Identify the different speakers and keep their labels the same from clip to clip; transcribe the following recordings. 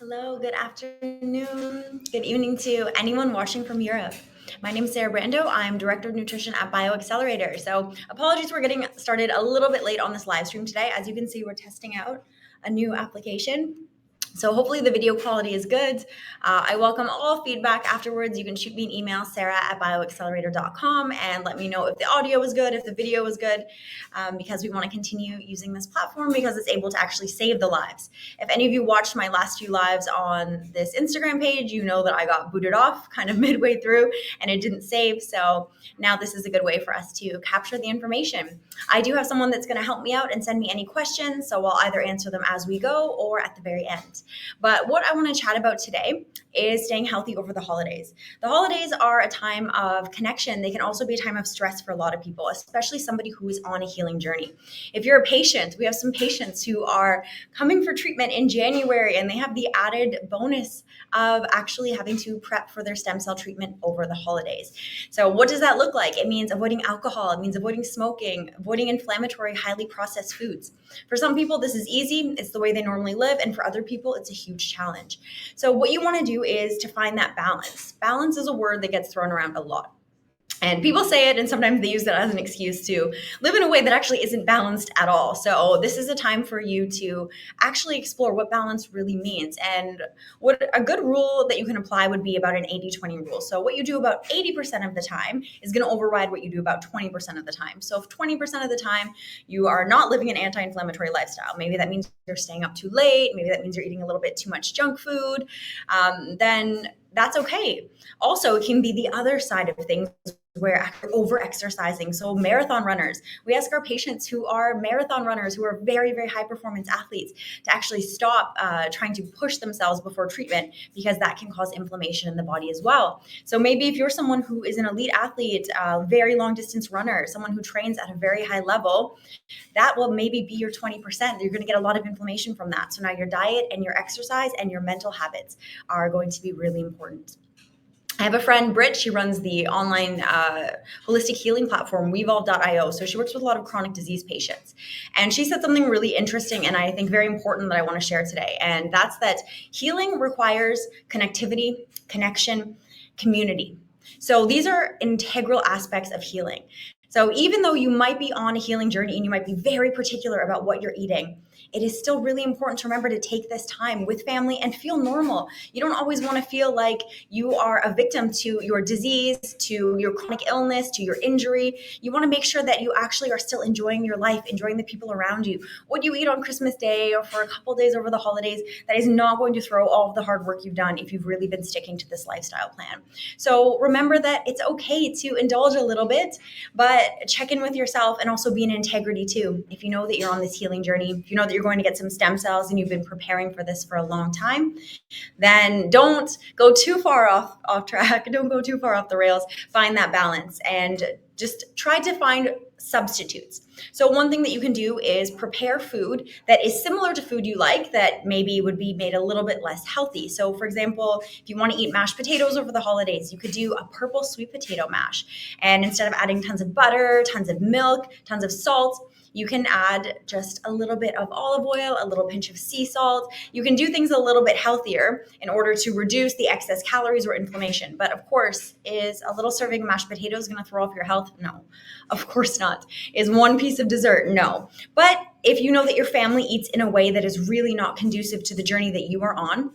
Speaker 1: Hello, good afternoon, good evening to anyone watching from Europe. My name is Sarah Brando. I'm Director of Nutrition at BioXcellerator. So apologies for getting started a little bit late on this live stream today. As you can see, we're testing out a new application. So hopefully the video quality is good. I welcome all feedback afterwards. You can shoot me an email, sarah@bioaccelerator.com, and let me know if the audio was good, if the video was good, because we want to continue using this platform because it's able to actually save the lives. If any of you watched my last few lives on this Instagram page, you know that I got booted off kind of midway through and it didn't save. So now this is a good way for us to capture the information. I do have someone that's going to help me out and send me any questions, so I'll either answer them as we go or at the very end. But what I want to chat about today is staying healthy over the holidays. The holidays are a time of connection. They can also be a time of stress for a lot of people, especially somebody who is on a healing journey. If you're a patient, we have some patients who are coming for treatment in January and they have the added bonus of actually having to prep for their stem cell treatment over the holidays. So what does that look like? It means avoiding alcohol. It means avoiding smoking, avoiding inflammatory, highly processed foods. For some people, this is easy. It's the way they normally live. And for other people, it's a huge challenge. So what you want to do is to find that balance. Balance is a word that gets thrown around a lot. And people say it, and sometimes they use that as an excuse to live in a way that actually isn't balanced at all. So this is a time for you to actually explore what balance really means. And what a good rule that you can apply would be about an 80-20 rule. So what you do about 80% of the time is going to override what you do about 20% of the time. So if 20% of the time you are not living an anti-inflammatory lifestyle, maybe that means you're staying up too late, maybe that means you're eating a little bit too much junk food, then that's okay. Also, it can be the other side of things where over exercising. So marathon runners, we ask our patients who are marathon runners, who are very, very high performance athletes, to actually stop trying to push themselves before treatment, because that can cause inflammation in the body as well. So maybe if you're someone who is an elite athlete, very long distance runner, someone who trains at a very high level, that will maybe be your 20%. You're going to get a lot of inflammation from that. So now your diet and your exercise and your mental habits are going to be really important. I have a friend, Britt. She runs the online holistic healing platform, weevolve.io. So she works with a lot of chronic disease patients. And she said something really interesting and I think very important that I want to share today. And that's that healing requires connectivity, connection, community. So these are integral aspects of healing. So even though you might be on a healing journey and you might be very particular about what you're eating, it is still really important to remember to take this time with family and feel normal. You don't always want to feel like you are a victim to your disease, to your chronic illness, to your injury. You want to make sure that you actually are still enjoying your life, enjoying the people around you. What you eat on Christmas Day or for a couple days over the holidays, that is not going to throw all of the hard work you've done if you've really been sticking to this lifestyle plan. So remember that it's okay to indulge a little bit, but check in with yourself and also be in integrity too. If you know that you're on this healing journey, if you know that you're going to get some stem cells and you've been preparing for this for a long time, then don't go too far off track. Don't go too far off the rails. Find that balance and just try to find substitutes. So one thing that you can do is prepare food that is similar to food you like, that maybe would be made a little bit less healthy. So for example, if you want to eat mashed potatoes over the holidays, you could do a purple sweet potato mash. And instead of adding tons of butter, tons of milk, tons of salt, you can add just a little bit of olive oil, a little pinch of sea salt. You can do things a little bit healthier in order to reduce the excess calories or inflammation. But of course, is a little serving of mashed potatoes going to throw off your health? No, of course not. Is one piece of dessert? No. But if you know that your family eats in a way that is really not conducive to the journey that you are on,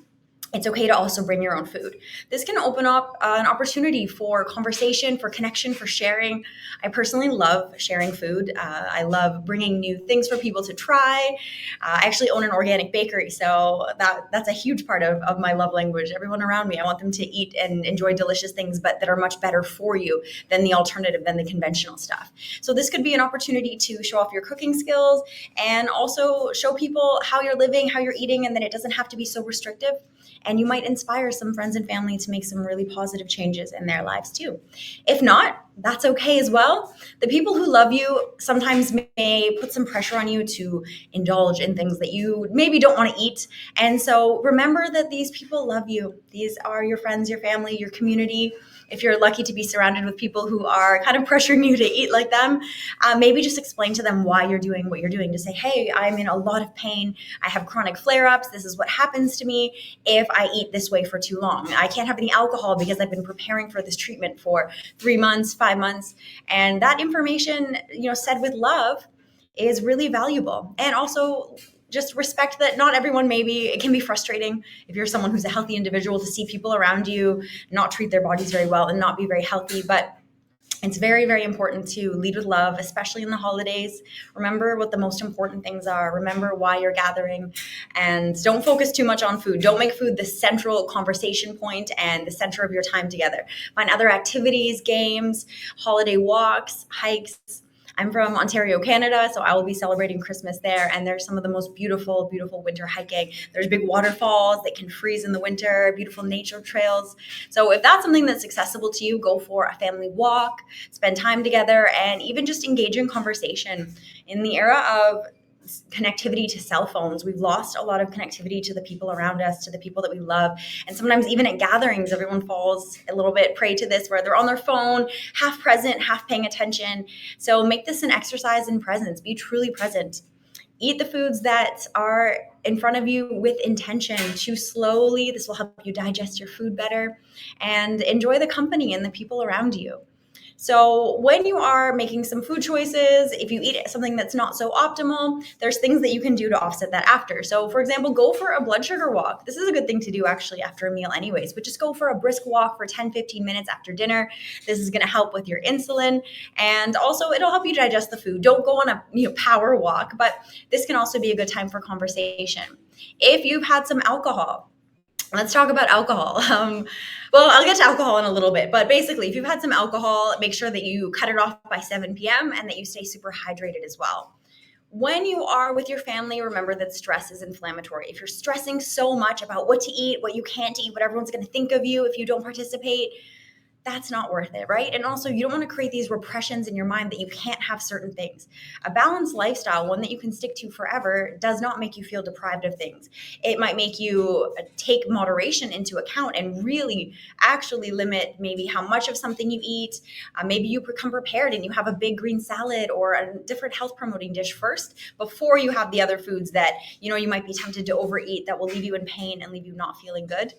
Speaker 1: it's okay to also bring your own food. This can open up an opportunity for conversation, for connection, for sharing. I personally love sharing food. I love bringing new things for people to try. I actually own an organic bakery, so that's a huge part of my love language. Everyone around me, I want them to eat and enjoy delicious things, but that are much better for you than the alternative, than the conventional stuff. So this could be an opportunity to show off your cooking skills and also show people how you're living, how you're eating, and that it doesn't have to be so restrictive. And you might inspire some friends and family to make some really positive changes in their lives too. If not, that's okay as well. The people who love you sometimes may put some pressure on you to indulge in things that you maybe don't want to eat. And so remember that these people love you. These are your friends, your family, your community. if you're lucky to be surrounded with people who are kind of pressuring you to eat like them, maybe just explain to them why you're doing what you're doing. To say, hey, I'm in a lot of pain. I have chronic flare-ups. This is what happens to me if I eat this way for too long. I can't have any alcohol because I've been preparing for this treatment for 3 months, 5 months. And that information, said with love, is really valuable. And also just respect that not everyone, maybe it can be frustrating if you're someone who's a healthy individual to see people around you not treat their bodies very well and not be very healthy. But it's very, very important to lead with love, especially in the holidays. Remember what the most important things are. Remember why you're gathering, and don't focus too much on food. Don't make food the central conversation point and the center of your time together. Find other activities, games, holiday walks, hikes. I'm from Ontario, Canada, so I will be celebrating Christmas there. And there's some of the most beautiful, beautiful winter hiking. There's big waterfalls that can freeze in the winter, beautiful nature trails. So if that's something that's accessible to you, go for a family walk, spend time together, and even just engage in conversation. In the era of connectivity to cell phones, we've lost a lot of connectivity to the people around us, to the people that we love. And sometimes even at gatherings, everyone falls a little bit prey to this, where they're on their phone, half present, half paying attention. So make this an exercise in presence. Be truly present. Eat the foods that are in front of you with intention. Chew slowly. This will help you digest your food better, and enjoy the company and the people around you. So when you are making some food choices, if you eat something that's not so optimal, there's things that you can do to offset that after. So for example, go for a blood sugar walk. This is a good thing to do actually after a meal anyways, but just go for a brisk walk for 10, 15 minutes after dinner. This is going to help with your insulin, and also it'll help you digest the food. Don't go on a power walk, but this can also be a good time for conversation. If you've had some alcohol, let's talk about alcohol. Well, I'll get to alcohol in a little bit, but basically, if you've had some alcohol, make sure that you cut it off by 7 p.m. and that you stay super hydrated as well. When you are with your family, remember that stress is inflammatory. If you're stressing so much about what to eat, what you can't eat, what everyone's going to think of you if you don't participate, that's not worth it, right? And also, you don't want to create these repressions in your mind that you can't have certain things. A balanced lifestyle, one that you can stick to forever, does not make you feel deprived of things. It might make you take moderation into account and really actually limit maybe how much of something you eat. Maybe you become prepared and you have a big green salad or a different health promoting dish first before you have the other foods that you might be tempted to overeat that will leave you in pain and leave you not feeling good.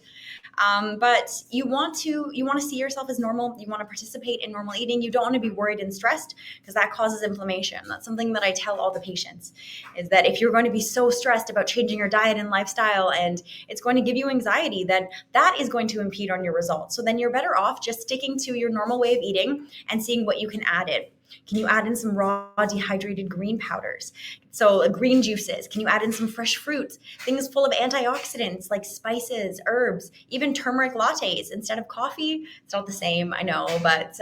Speaker 1: But you want to see yourself as normal. You want to participate in normal eating. You don't want to be worried and stressed, because that causes inflammation. That's something that I tell all the patients, is that if you're going to be so stressed about changing your diet and lifestyle and it's going to give you anxiety, then that is going to impede on your results. So then you're better off just sticking to your normal way of eating and seeing what you can add in. Can you add in some raw dehydrated green powders? So green juices. Can you add in some fresh fruits? Things full of antioxidants like spices, herbs, even turmeric lattes instead of coffee. It's not the same, I know, but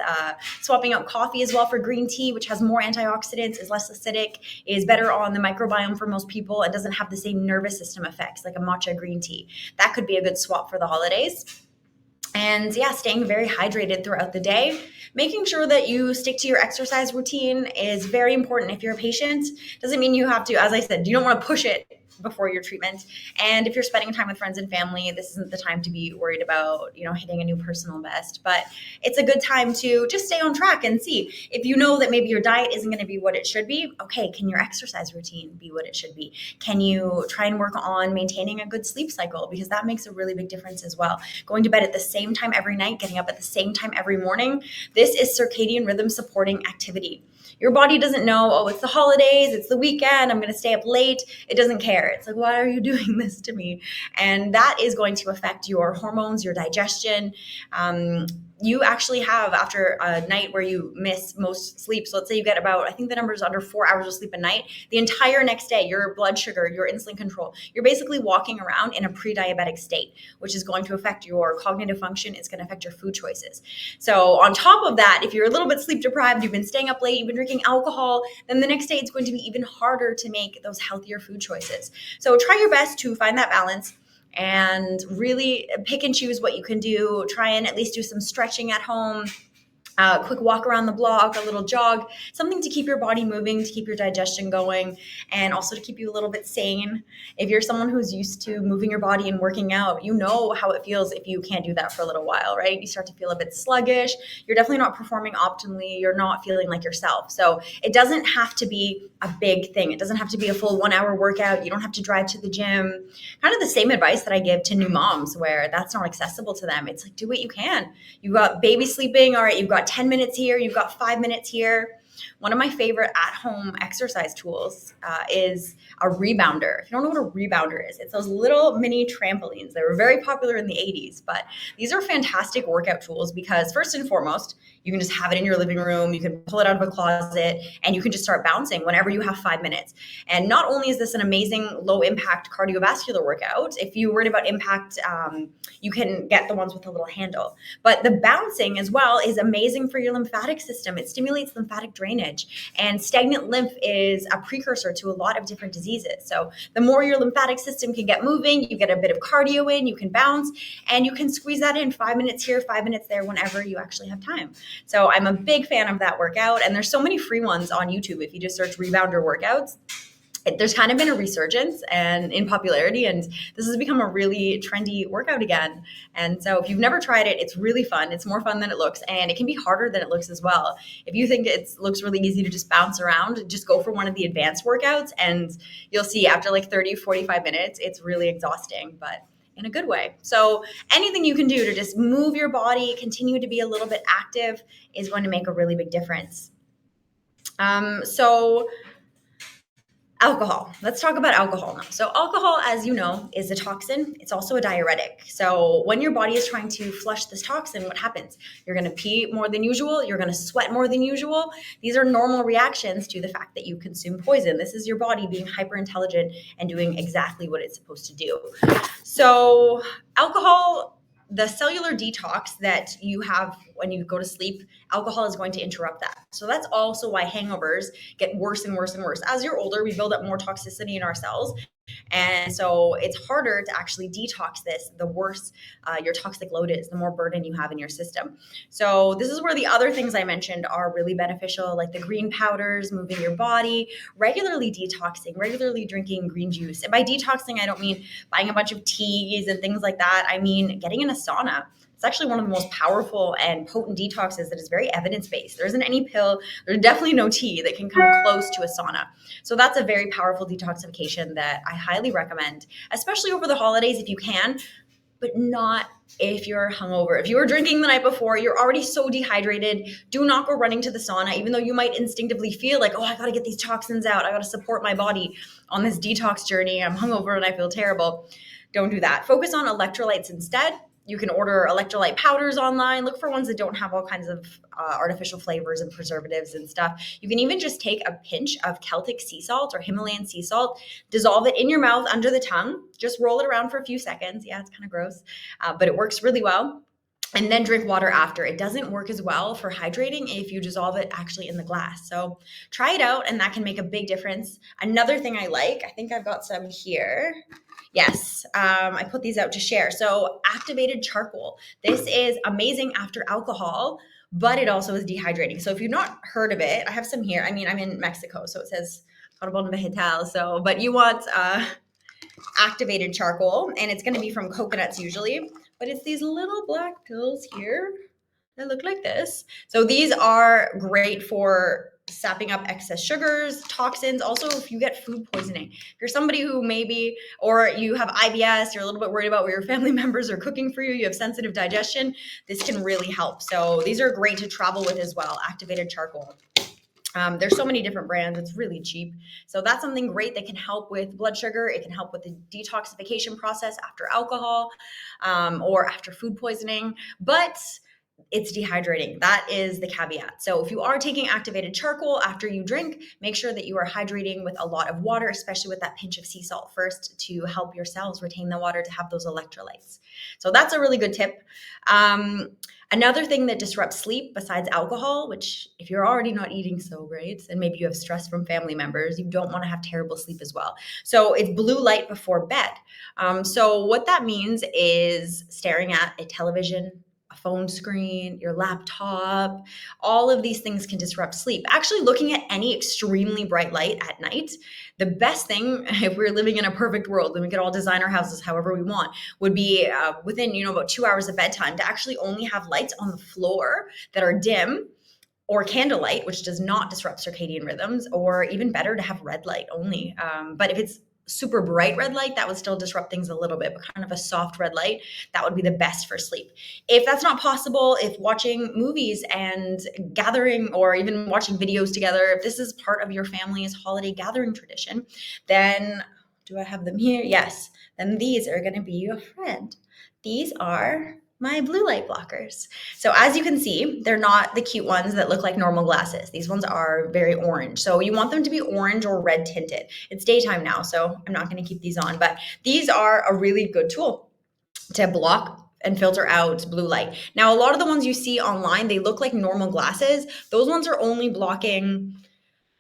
Speaker 1: swapping out coffee as well for green tea, which has more antioxidants, is less acidic, is better on the microbiome for most people. It doesn't have the same nervous system effects like a matcha green tea. That could be a good swap for the holidays. And yeah, staying very hydrated throughout the day. Making sure that you stick to your exercise routine is very important. If you're a patient, doesn't mean you have to, as I said, you don't want to push it before your treatment. And if you're spending time with friends and family, this isn't the time to be worried about, hitting a new personal best. But it's a good time to just stay on track and see. If you know that maybe your diet isn't going to be what it should be, okay, can your exercise routine be what it should be? Can you try and work on maintaining a good sleep cycle? Because that makes a really big difference as well. Going to bed at the same time every night, getting up at the same time every morning. This is circadian rhythm supporting activity. Your body doesn't know, oh, it's the holidays, it's the weekend, I'm going to stay up late. It doesn't care. It's like, why are you doing this to me? And that is going to affect your hormones, your digestion. You actually have, after a night where you miss most sleep, so let's say you get about, I think the number is under 4 hours of sleep a night, the entire next day, your blood sugar, your insulin control, you're basically walking around in a pre-diabetic state, which is going to affect your cognitive function. It's going to affect your food choices. So on top of that, if you're a little bit sleep deprived, you've been staying up late, you've been drinking alcohol, then the next day it's going to be even harder to make those healthier food choices. So try your best to find that balance and really pick and choose what you can do. Try and at least do some stretching at home. quick walk around the block, a little jog, something to keep your body moving, to keep your digestion going, and also to keep you a little bit sane. If you're someone who's used to moving your body and working out, you know how it feels if you can't do that for a little while, right? You start to feel a bit sluggish. You're definitely not performing optimally. You're not feeling like yourself. So it doesn't have to be a big thing. It doesn't have to be a full 1 hour workout. You don't have to drive to the gym. Kind of the same advice that I give to new moms where that's not accessible to them. It's like, do what you can. You've got baby sleeping. All right, you've got 10 minutes here, you've got 5 minutes here. One of my favorite at-home exercise tools is a rebounder. If you don't know what a rebounder is, it's those little mini trampolines. They were very popular in the 80s, but these are fantastic workout tools because first and foremost, you can just have it in your living room. You can pull it out of a closet and you can just start bouncing whenever you have 5 minutes. And not only is this an amazing low impact cardiovascular workout, if you're worried about impact, you can get the ones with a little handle. But the bouncing as well is amazing for your lymphatic system. It stimulates lymphatic drainage, and stagnant lymph is a precursor to a lot of different diseases. So the more your lymphatic system can get moving, you get a bit of cardio in, you can bounce, and you can squeeze that in 5 minutes here, 5 minutes there, whenever you actually have time. So I'm a big fan of that workout, and there's so many free ones on YouTube. If you just search rebounder workouts, there's kind of been a resurgence and in popularity, and this has become a really trendy workout again. And so if you've never tried it, it's really fun. It's more fun than it looks, and it can be harder than it looks as well. If you think it looks really easy to just bounce around, just go for one of the advanced workouts, and you'll see after like 30, 45 minutes, it's really exhausting, but in a good way. So anything you can do to just move your body, continue to be a little bit active is going to make a really big difference. So alcohol. Let's talk about alcohol now. So alcohol, as you know, is a toxin. It's also a diuretic. So when your body is trying to flush this toxin, what happens? You're going to pee more than usual. You're going to sweat more than usual. These are normal reactions to the fact that you consume poison. This is your body being hyper intelligent and doing exactly what it's supposed to do. So alcohol, the cellular detox that you have when you go to sleep, alcohol is going to interrupt that. So that's also why hangovers get worse and worse and worse. As you're older, we build up more toxicity in our cells. And so it's harder to actually detox this. The worse your toxic load is, the more burden you have in your system. So this is where the other things I mentioned are really beneficial, like the green powders, moving your body, regularly detoxing, regularly drinking green juice. And by detoxing, I don't mean buying a bunch of teas and things like that. I mean getting in a sauna. It's actually one of the most powerful and potent detoxes that is very evidence-based. There isn't any pill, there's definitely no tea that can come close to a sauna. So that's a very powerful detoxification that I highly recommend, especially over the holidays if you can, but not if you're hungover. If you were drinking the night before, you're already so dehydrated, do not go running to the sauna, even though you might instinctively feel like, oh, I gotta get these toxins out. I gotta support my body on this detox journey. I'm hungover and I feel terrible. Don't do that. Focus on electrolytes instead. You can order electrolyte powders online. Look for ones that don't have all kinds of artificial flavors and preservatives and stuff. You can even just take a pinch of Celtic sea salt or Himalayan sea salt, dissolve it in your mouth under the tongue, just roll it around for a few seconds. Yeah, it's kind of gross, but it works really well. And then drink water after. It doesn't work as well for hydrating if you dissolve it actually in the glass. So try it out, and that can make a big difference. Another thing I like, I think I've got some here. Yes, I put these out to share. So activated charcoal. This is amazing after alcohol, but it also is dehydrating. So if you've not heard of it, I have some here. I mean, I'm in Mexico, so it says carbon vegetal. So, but you want activated charcoal, and it's going to be from coconuts usually, but it's these little black pills here that look like this. So these are great for sapping up excess sugars, toxins. Also, if you get food poisoning, if you're somebody who maybe, or you have IBS, you're a little bit worried about what your family members are cooking for you, you have sensitive digestion, this can really help. So these are great to travel with as well, activated charcoal. There's so many different brands. It's really cheap. So that's something great that can help with blood sugar. It can help with the detoxification process after alcohol or after food poisoning. But it's dehydrating. That is the caveat. So if you are taking activated charcoal after you drink, make sure that you are hydrating with a lot of water, especially with that pinch of sea salt first to help your cells retain the water to have those electrolytes. So that's a really good tip. Another thing that disrupts sleep besides alcohol, which if you're already not eating so great and maybe you have stress from family members, you don't want to have terrible sleep as well. So it's blue light before bed. So what that means is staring at a television, a phone screen, your laptop, all of these things can disrupt sleep. Actually, looking at any extremely bright light at night, the best thing, if we're living in a perfect world and we could all design our houses however we want, would be within, about 2 hours of bedtime to actually only have lights on the floor that are dim, or candlelight, which does not disrupt circadian rhythms, or even better to have red light only. But if it's super bright red light, that would still disrupt things a little bit, but kind of a soft red light, that would be the best for sleep. If that's not possible, if watching movies and gathering or even watching videos together, if this is part of your family's holiday gathering tradition, then do I have them here? Yes. Then these are going to be your friend. These are my blue light blockers. So as you can see, they're not the cute ones that look like normal glasses. These ones are very orange. So you want them to be orange or red tinted. It's daytime now, so I'm not going to keep these on, but these are a really good tool to block and filter out blue light. Now, a lot of the ones you see online, they look like normal glasses. Those ones are only blocking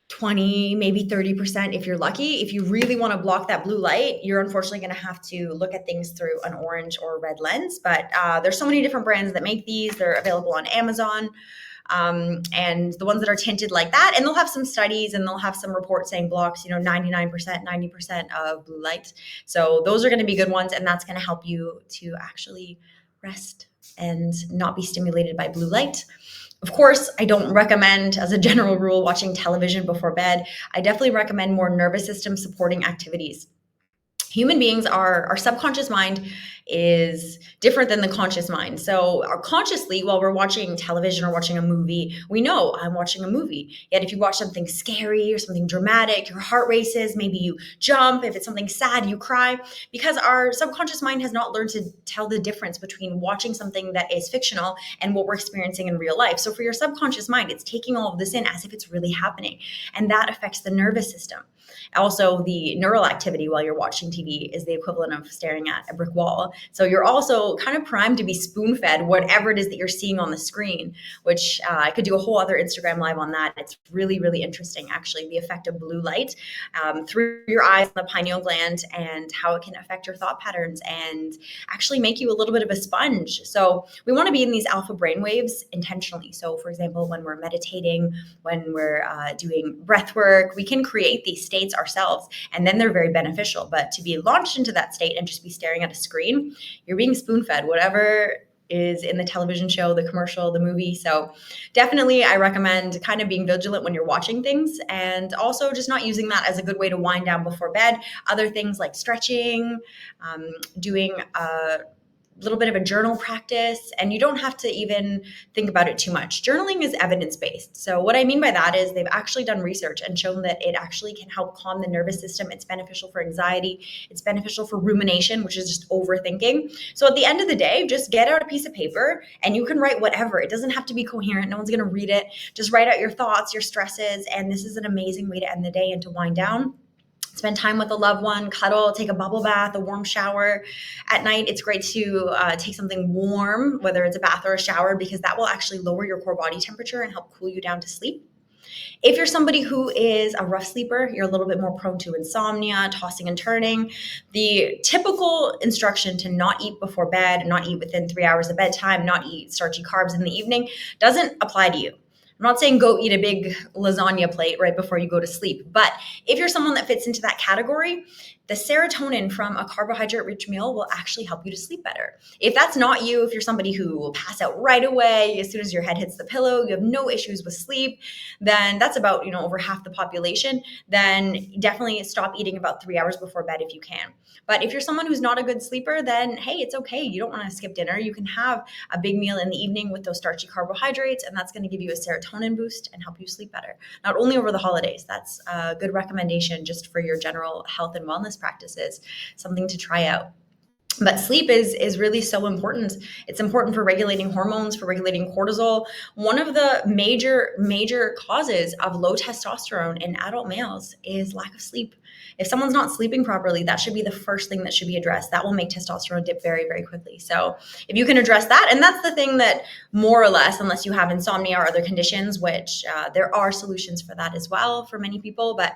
Speaker 1: 20, maybe 30% if you're lucky. If you really want to block that blue light, you're unfortunately going to have to look at things through an orange or red lens. But there's so many different brands that make these. They're available on Amazon. And the ones that are tinted like that, and they'll have some studies and they'll have some reports saying blocks, 99%, 90% of blue light. So those are going to be good ones, and that's going to help you to actually rest and not be stimulated by blue light. Of course, I don't recommend, as a general rule, watching television before bed. I definitely recommend more nervous system supporting activities. Human beings, our subconscious mind is different than the conscious mind. So consciously, while we're watching television or watching a movie, we know I'm watching a movie. Yet if you watch something scary or something dramatic, your heart races, maybe you jump. If it's something sad, you cry, because our subconscious mind has not learned to tell the difference between watching something that is fictional and what we're experiencing in real life. So for your subconscious mind, it's taking all of this in as if it's really happening. And that affects the nervous system. Also, the neural activity while you're watching TV is the equivalent of staring at a brick wall. So you're also kind of primed to be spoon-fed whatever it is that you're seeing on the screen, which I could do a whole other Instagram live on that. It's really, really interesting, actually, the effect of blue light through your eyes and the pineal gland, and how it can affect your thought patterns and actually make you a little bit of a sponge. So we want to be in these alpha brainwaves intentionally. So for example, when we're meditating, when we're doing breath work, we can create these states ourselves, and then they're very beneficial. But to be launched into that state and just be staring at a screen, you're being spoon-fed whatever is in the television show, the commercial, the movie. So definitely I recommend kind of being vigilant when you're watching things, and also just not using that as a good way to wind down before bed. Other things like stretching, doing a little bit of a journal practice, and you don't have to even think about it too much. Journaling is evidence-based. So what I mean by that is they've actually done research and shown that it actually can help calm the nervous system. It's beneficial for anxiety. It's beneficial for rumination, which is just overthinking. So at the end of the day, just get out a piece of paper and you can write whatever. It doesn't have to be coherent. No one's going to read it. Just write out your thoughts, your stresses, and this is an amazing way to end the day and to wind down. Spend time with a loved one, cuddle, take a bubble bath, a warm shower. At night, it's great to take something warm, whether it's a bath or a shower, because that will actually lower your core body temperature and help cool you down to sleep. If you're somebody who is a rough sleeper, you're a little bit more prone to insomnia, tossing and turning. The typical instruction to not eat before bed, not eat within 3 hours of bedtime, not eat starchy carbs in the evening doesn't apply to you. I'm not saying go eat a big lasagna plate right before you go to sleep, but if you're someone that fits into that category, the serotonin from a carbohydrate-rich meal will actually help you to sleep better. If that's not you, if you're somebody who will pass out right away as soon as your head hits the pillow, you have no issues with sleep, then that's about, over half the population, then definitely stop eating about 3 hours before bed if you can. But if you're someone who's not a good sleeper, then hey, it's okay. You don't want to skip dinner. You can have a big meal in the evening with those starchy carbohydrates, and that's going to give you a serotonin boost and help you sleep better. Not only over the holidays, that's a good recommendation just for your general health and wellness practices, something to try out. But sleep is really so important. It's important for regulating hormones, for regulating cortisol. One of the major causes of low testosterone in adult males is lack of sleep. If someone's not sleeping properly, that should be the first thing that should be addressed. That will make testosterone dip very, very quickly. So if you can address that, and that's the thing that more or less, unless you have insomnia or other conditions, which there are solutions for that as well for many people. But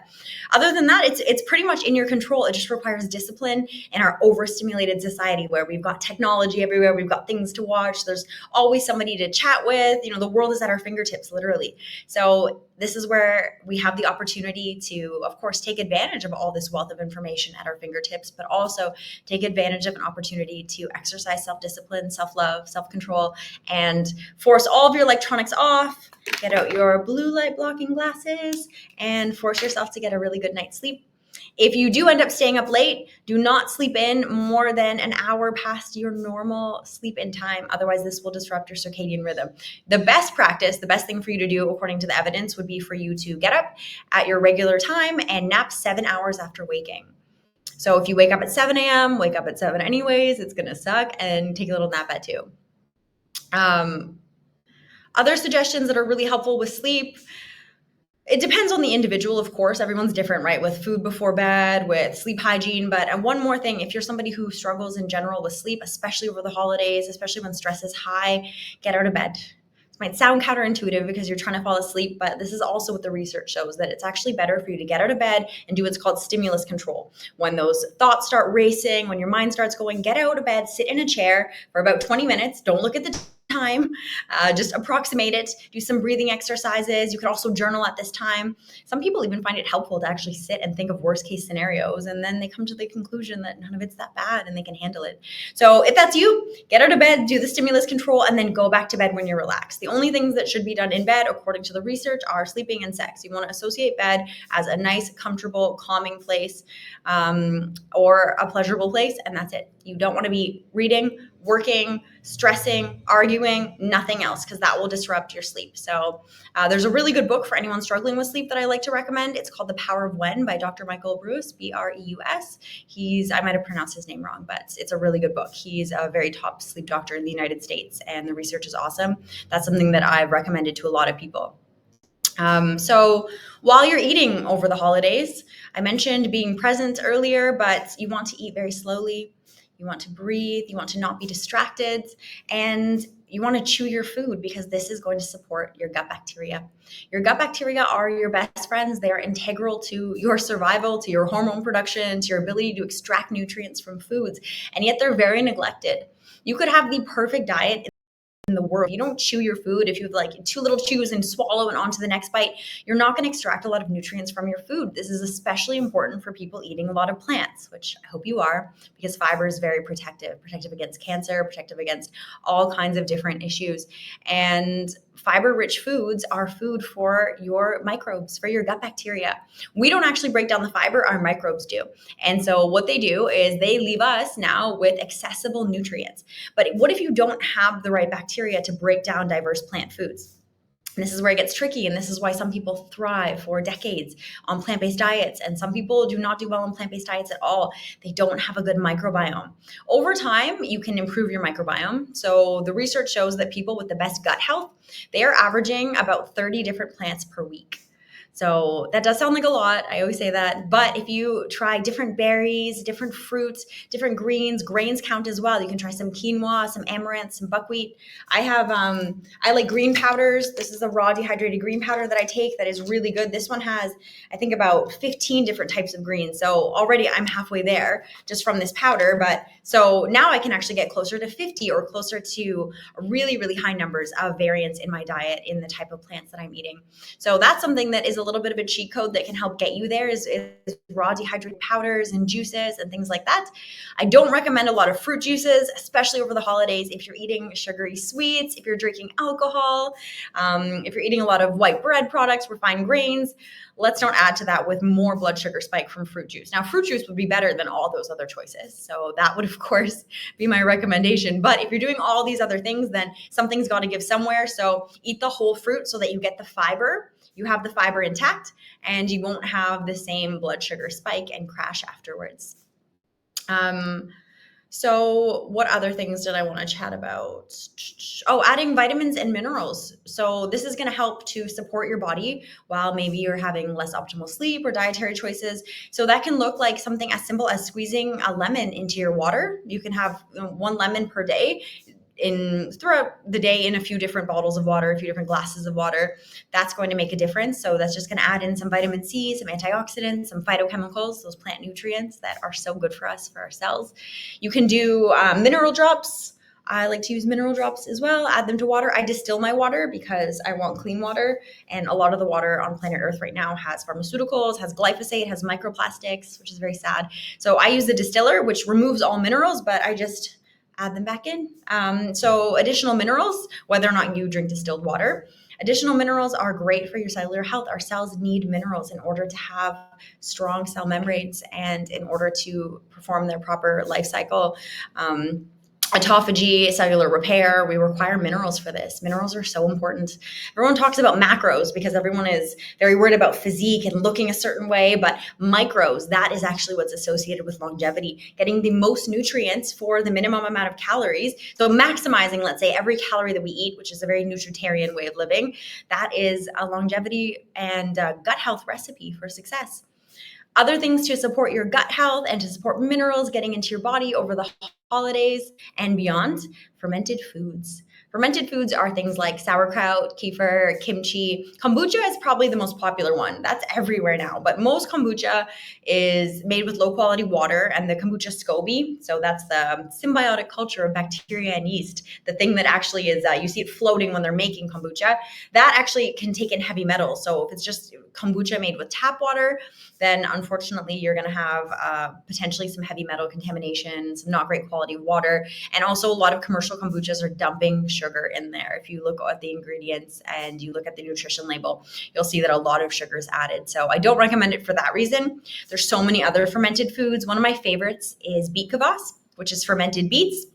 Speaker 1: other than that, it's pretty much in your control. It just requires discipline in our overstimulated society where we've got technology everywhere, we've got things to watch, there's always somebody to chat with. The world is at our fingertips, literally. So this is where we have the opportunity to, of course, take advantage of all this wealth of information at our fingertips, but also take advantage of an opportunity to exercise self-discipline, self-love, self-control, and force all of your electronics off, get out your blue light blocking glasses, and force yourself to get a really good night's sleep. If you do end up staying up late, do not sleep in more than an hour past your normal sleep in time. Otherwise, this will disrupt your circadian rhythm. The best practice, the best thing for you to do, according to the evidence, would be for you to get up at your regular time and nap 7 hours after waking. So if you wake up at 7 a.m., wake up at 7 anyways, it's going to suck, and take a little nap at 2. Other suggestions that are really helpful with sleep, it depends on the individual, of course. Everyone's different, right? With food before bed, with sleep hygiene. But one more thing, if you're somebody who struggles in general with sleep, especially over the holidays, especially when stress is high, get out of bed. This might sound counterintuitive because you're trying to fall asleep, but this is also what the research shows, that it's actually better for you to get out of bed and do what's called stimulus control. When those thoughts start racing, when your mind starts going, get out of bed, sit in a chair for about 20 minutes. Don't look at the time, just approximate it, do some breathing exercises. You could also journal at this time. Some people even find it helpful to actually sit and think of worst case scenarios, and then they come to the conclusion that none of it's that bad and they can handle it. So if that's you, get out of bed, do the stimulus control, and then go back to bed when you're relaxed. The only things that should be done in bed, according to the research, are sleeping and sex. You want to associate bed as a nice, comfortable, calming place, or a pleasurable place, and that's it. You don't want to be reading, working, stressing, arguing, nothing else, because that will disrupt your sleep. So there's a really good book for anyone struggling with sleep that I like to recommend. It's called The Power of When by Dr. Michael Breus, Breus. I might have pronounced his name wrong, but it's a really good book. He's a very top sleep doctor in the United States, and the research is awesome. That's something that I've recommended to a lot of people. So while you're eating over the holidays, I mentioned being present earlier, but you want to eat very slowly. You want to breathe, you want to not be distracted, and you want to chew your food, because this is going to support your gut bacteria. Your gut bacteria are your best friends. They are integral to your survival, to your hormone production, to your ability to extract nutrients from foods, and yet they're very neglected. You could have the perfect diet in the world. You don't chew your food. If you have like 2 little chews and swallow and on to the next bite, you're not going to extract a lot of nutrients from your food. This is especially important for people eating a lot of plants, which I hope you are, because fiber is very protective against cancer, protective against all kinds of different issues. And fiber-rich foods are food for your microbes, for your gut bacteria. We don't actually break down the fiber, our microbes do. And so what they do is they leave us now with accessible nutrients. But what if you don't have the right bacteria to break down diverse plant foods? And this is where it gets tricky, and this is why some people thrive for decades on plant-based diets, and some people do not do well on plant-based diets at all. They don't have a good microbiome. Over time, you can improve your microbiome. So the research shows that people with the best gut health, they are averaging about 30 different plants per week. So that does sound like a lot. I always say that. But if you try different berries, different fruits, different greens, grains count as well. You can try some quinoa, some amaranth, some buckwheat. I like green powders. This is a raw dehydrated green powder that I take that is really good. This one has, I think, about 15 different types of greens. So already I'm halfway there just from this powder. But so now I can actually get closer to 50 or closer to really, really high numbers of variance in my diet in the type of plants that I'm eating. So that's something that is a little bit of a cheat code that can help get you there, is raw dehydrated powders and juices and things like that. I don't recommend a lot of fruit juices, especially over the holidays. If you're eating sugary sweets, if you're drinking alcohol, if you're eating a lot of white bread products, refined grains, let's not add to that with more blood sugar spike from fruit juice. Now, fruit juice would be better than all those other choices. So that would, of course, be my recommendation. But if you're doing all these other things, then something's got to give somewhere. So eat the whole fruit so that you get the fiber. You have the fiber intact, and you won't have the same blood sugar spike and crash afterwards. So, what other things did I want to chat about? Oh, adding vitamins and minerals. So, this is going to help to support your body while maybe you're having less optimal sleep or dietary choices. So, that can look like something as simple as squeezing a lemon into your water. You can have one lemon per day in throughout the day in a few different bottles of water, a few different glasses of water. That's going to make a difference. So that's just going to add in some vitamin C, some antioxidants, some phytochemicals, those plant nutrients that are so good for us, for our cells. You can do mineral drops. I like to use mineral drops as well, add them to water. I distill my water because I want clean water. And a lot of the water on planet Earth right now has pharmaceuticals, has glyphosate, has microplastics, which is very sad. So I use the distiller, which removes all minerals, but I just add them back in. So additional minerals, whether or not you drink distilled water, additional minerals are great for your cellular health. Our cells need minerals in order to have strong cell membranes and in order to perform their proper life cycle. Autophagy, cellular repair, we require minerals for this. Minerals are so important. Everyone talks about macros because everyone is very worried about physique and looking a certain way, but micros, that is actually what's associated with longevity, getting the most nutrients for the minimum amount of calories. So maximizing, let's say, every calorie that we eat, which is a very nutritarian way of living, that is a longevity and gut health recipe for success. Other things to support your gut health and to support minerals getting into your body over the holidays and beyond, fermented foods. Fermented foods are things like sauerkraut, kefir, kimchi. Kombucha is probably the most popular one. That's everywhere now, but most kombucha is made with low quality water and the kombucha SCOBY. So that's the symbiotic culture of bacteria and yeast. The thing that actually is, you see it floating when they're making kombucha, that actually can take in heavy metals. So if it's just kombucha made with tap water, then unfortunately you're going to have potentially some heavy metal contamination, some not great quality water, and also a lot of commercial kombuchas are dumping sugar in there. If you look at the ingredients and you look at the nutrition label, you'll see that a lot of sugar is added. So I don't recommend it for that reason. There's so many other fermented foods. One of my favorites is beet kvass, which is fermented beets.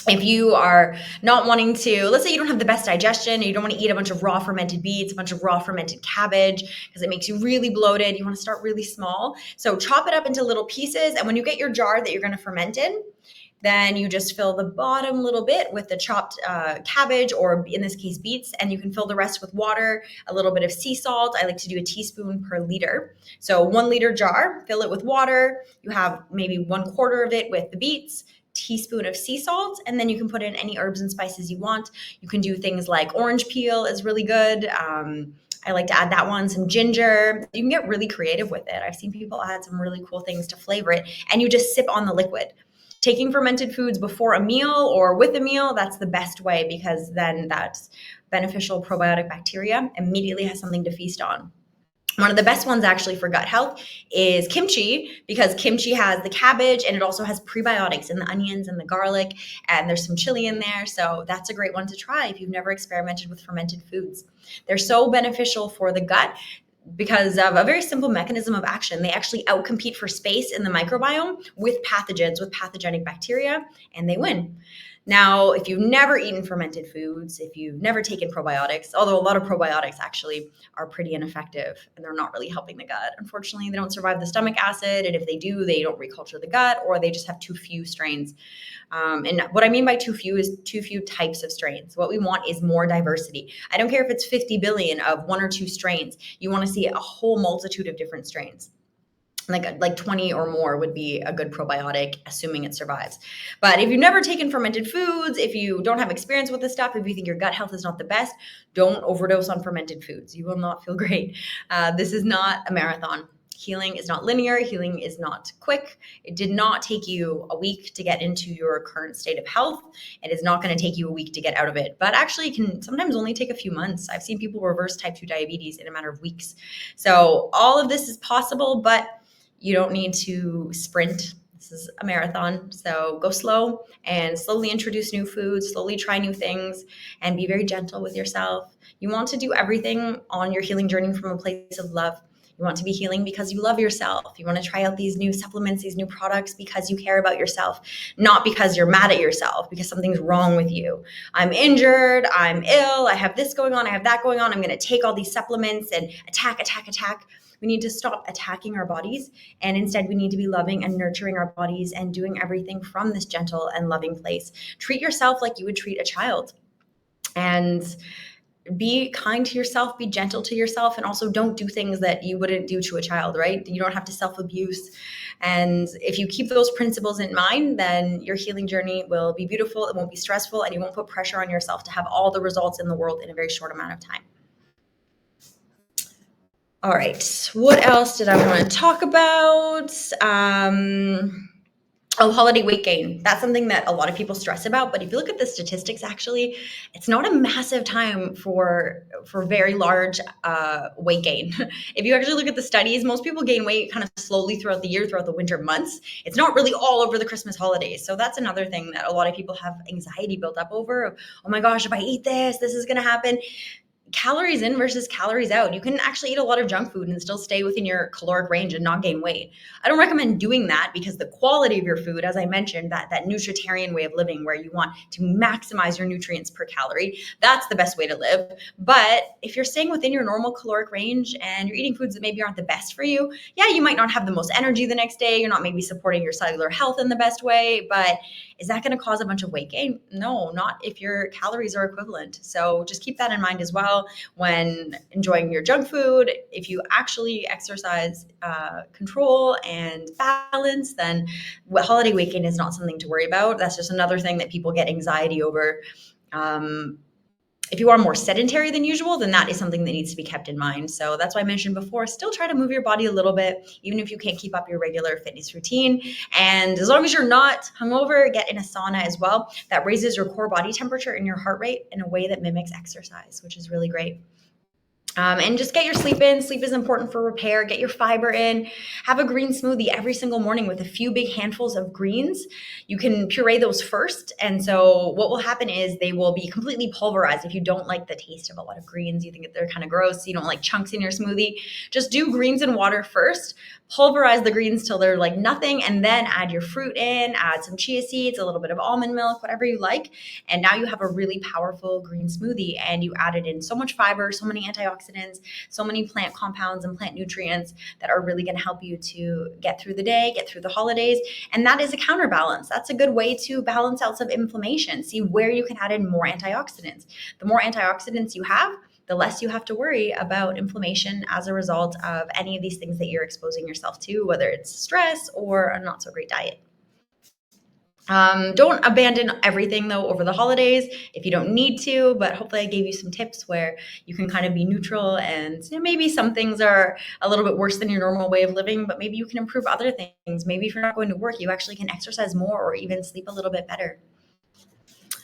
Speaker 1: If you are not wanting to, let's say you don't have the best digestion, you don't want to eat a bunch of raw fermented beets, a bunch of raw fermented cabbage, because it makes you really bloated. You want to start really small. So chop it up into little pieces. And when you get your jar that you're going to ferment in, then you just fill the bottom little bit with the chopped cabbage, or in this case, beets, and you can fill the rest with water, a little bit of sea salt. I like to do a teaspoon per liter. So 1 liter jar, fill it with water. You have maybe 1/4 of it with the beets, teaspoon of sea salt, and then you can put in any herbs and spices you want. You can do things like orange peel is really good. I like to add that one, some ginger. You can get really creative with it. I've seen people add some really cool things to flavor it, and you just sip on the liquid. Taking fermented foods before a meal or with a meal, that's the best way, because then that's beneficial probiotic bacteria immediately has something to feast on. One of the best ones actually for gut health is kimchi, because kimchi has the cabbage and it also has prebiotics in the onions and the garlic, and there's some chili in there. So that's a great one to try if you've never experimented with fermented foods. They're so beneficial for the gut because of a very simple mechanism of action. They actually outcompete for space in the microbiome with pathogens, with pathogenic bacteria, and they win. Now, if you've never eaten fermented foods, if you've never taken probiotics, although a lot of probiotics actually are pretty ineffective and they're not really helping the gut. Unfortunately, they don't survive the stomach acid. And if they do, they don't reculture the gut, or they just have too few strains. And what I mean by too few is too few types of strains. What we want is more diversity. I don't care if it's 50 billion of 1 or 2 strains. You want to see a whole multitude of different strains. Like 20 or more would be a good probiotic, assuming it survives. But if you've never taken fermented foods, if you don't have experience with this stuff, if you think your gut health is not the best, don't overdose on fermented foods. You will not feel great. This is not a marathon. Healing is not linear. Healing is not quick. It did not take you a week to get into your current state of health. It is not going to take you a week to get out of it, but actually can sometimes only take a few months. I've seen people reverse type 2 diabetes in a matter of weeks. So all of this is possible, but you don't need to sprint. This is a marathon. So go slow and slowly introduce new foods, slowly try new things, and be very gentle with yourself. You want to do everything on your healing journey from a place of love. You want to be healing because you love yourself. You want to try out these new supplements, these new products because you care about yourself, not because you're mad at yourself, because something's wrong with you. I'm injured, I'm ill, I have this going on, I have that going on. I'm going to take all these supplements and attack. We need to stop attacking our bodies, and instead we need to be loving and nurturing our bodies and doing everything from this gentle and loving place. Treat yourself like you would treat a child, and be kind to yourself, be gentle to yourself, and also don't do things that you wouldn't do to a child, right? You don't have to self-abuse. And if you keep those principles in mind, then your healing journey will be beautiful, it won't be stressful, and you won't put pressure on yourself to have all the results in the world in a very short amount of time. All right, what else did I want to talk about? Holiday weight gain. That's something that a lot of people stress about. But if you look at the statistics, actually, it's not a massive time for very large weight gain. If you actually look at the studies, most people gain weight kind of slowly throughout the year, throughout the winter months. It's not really all over the Christmas holidays. So that's another thing that a lot of people have anxiety built up over. Of, oh my gosh, if I eat this, this is going to happen. Calories in versus calories out. You can actually eat a lot of junk food and still stay within your caloric range and not gain weight. I don't recommend doing that because the quality of your food, as I mentioned, that nutritarian way of living where you want to maximize your nutrients per calorie, that's the best way to live. But if you're staying within your normal caloric range and you're eating foods that maybe aren't the best for you, yeah, you might not have the most energy the next day. You're not maybe supporting your cellular health in the best way, but is that going to cause a bunch of weight gain? No, not if your calories are equivalent. So just keep that in mind as well when enjoying your junk food. If you actually exercise control and balance, then holiday weight gain is not something to worry about. That's just another thing that people get anxiety over. If you are more sedentary than usual, then that is something that needs to be kept in mind. So that's why I mentioned before, still try to move your body a little bit, even if you can't keep up your regular fitness routine. And as long as you're not hungover, get in a sauna as well. That raises your core body temperature and your heart rate in a way that mimics exercise, which is really great. And just get your sleep in. Sleep is important for repair. Get your fiber in. Have a green smoothie every single morning with a few big handfuls of greens. You can puree those first. And so what will happen is they will be completely pulverized. If you don't like the taste of a lot of greens, you think that they're kind of gross, you don't like chunks in your smoothie, just do greens and water first. Pulverize the greens till they're like nothing, and then add your fruit in, add some chia seeds, a little bit of almond milk, whatever you like. And now you have a really powerful green smoothie, and you added in so much fiber, so many antioxidants, so many plant compounds and plant nutrients that are really going to help you to get through the day, get through the holidays. And that is a counterbalance. That's a good way to balance out some inflammation. See where you can add in more antioxidants. The more antioxidants you have, the less you have to worry about inflammation as a result of any of these things that you're exposing yourself to, whether it's stress or a not so great diet. Don't abandon everything though over the holidays if you don't need to, but hopefully I gave you some tips where you can kind of be neutral, and maybe some things are a little bit worse than your normal way of living, but maybe you can improve other things. Maybe if you're not going to work, you actually can exercise more or even sleep a little bit better.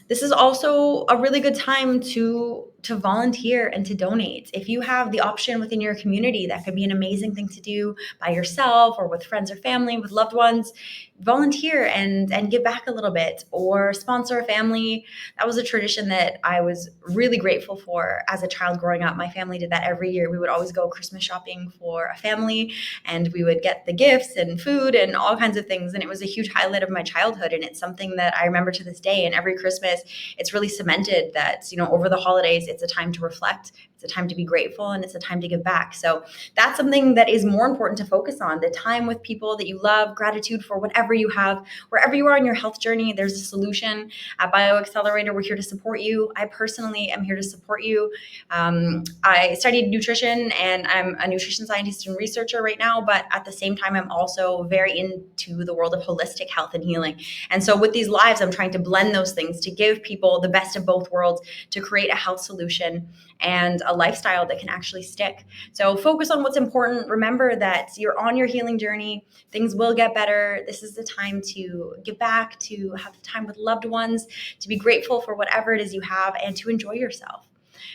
Speaker 1: This is also a really good time to volunteer and to donate. If you have the option within your community, that could be an amazing thing to do by yourself or with friends or family, with loved ones. Volunteer and give back a little bit, or sponsor a family. That was a tradition that I was really grateful for as a child growing up. My family did that every year. We would always go Christmas shopping for a family, and we would get the gifts and food and all kinds of things. And it was a huge highlight of my childhood. And it's something that I remember to this day. And every Christmas, it's really cemented that, over the holidays, it's a time to reflect, it's a time to be grateful, and it's a time to give back. So that's something that is more important to focus on, the time with people that you love, gratitude for whatever you have, wherever you are in your health journey. There's a solution. At BioXcellerator, we're here to support you. I personally am here to support you. I studied nutrition, and I'm a nutrition scientist and researcher right now, but at the same time, I'm also very into the world of holistic health and healing. And so with these lives, I'm trying to blend those things to give people the best of both worlds, to create a health solution and a lifestyle that can actually stick. So focus on what's important. Remember that you're on your healing journey. Things will get better. This is the time to give back, to have time with loved ones, to be grateful for whatever it is you have, and to enjoy yourself.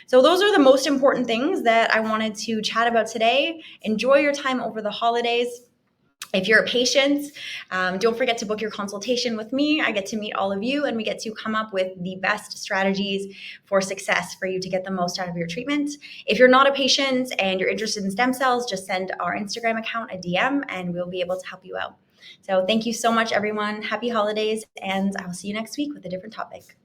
Speaker 1: So those are the most important things that I wanted to chat about today. Enjoy your time over the holidays. If you're a patient, don't forget to book your consultation with me. I get to meet all of you and we get to come up with the best strategies for success for you to get the most out of your treatment. If you're not a patient and you're interested in stem cells, just send our Instagram account a DM and we'll be able to help you out. So thank you so much, everyone. Happy holidays, and I will see you next week with a different topic.